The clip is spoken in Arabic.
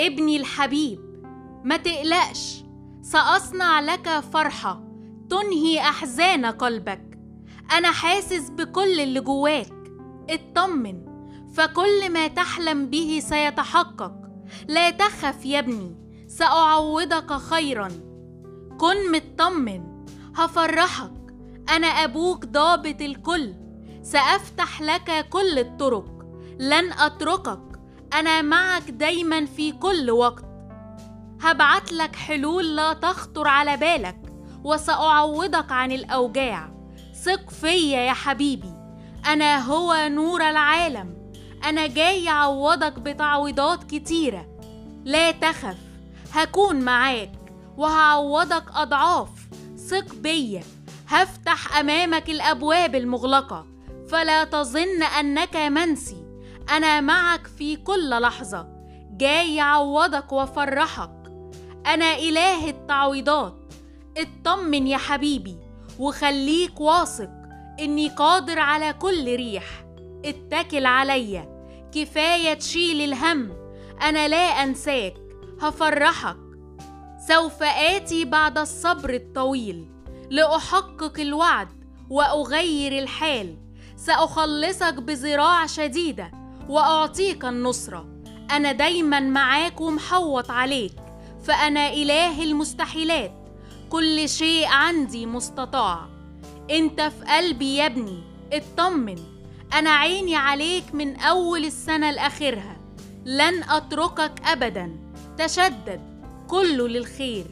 ابني الحبيب، ما تقلقش، سأصنع لك فرحة تنهي أحزان قلبك. أنا حاسس بكل اللي جواك، اطمن، فكل ما تحلم به سيتحقق. لا تخف يا ابني، سأعوضك خيرا. كن مطمن، هفرحك، أنا أبوك ضابط الكل. سأفتح لك كل الطرق، لن أتركك، أنا معك دايما في كل وقت. هبعت لك حلول لا تخطر على بالك، وسأعوضك عن الأوجاع. ثق فيا يا حبيبي، أنا هو نور العالم. أنا جاي أعوضك بتعويضات كتيرة. لا تخف، هكون معاك وهعوضك أضعاف. ثق بيا، هفتح أمامك الأبواب المغلقة، فلا تظن أنك منسي. أنا معك في كل لحظة، جاي أعوضك وأفرحك. أنا إله التعويضات. اطمن يا حبيبي، وخليك واثق إني قادر على كل ريح. اتكل عليا، كفاية تشيل الهم. أنا لا أنساك، هفرحك. سوف آتي بعد الصبر الطويل لأحقق الوعد وأغير الحال. سأخلصك بذراع شديدة وأعطيك النصرة. أنا دايما معاك ومحوط عليك، فأنا إله المستحيلات. كل شيء عندي مستطاع. أنت في قلبي يا ابني، اطمن، أنا عيني عليك من أول السنة لآخرها. لن أتركك أبدا، تشدد، كله للخير.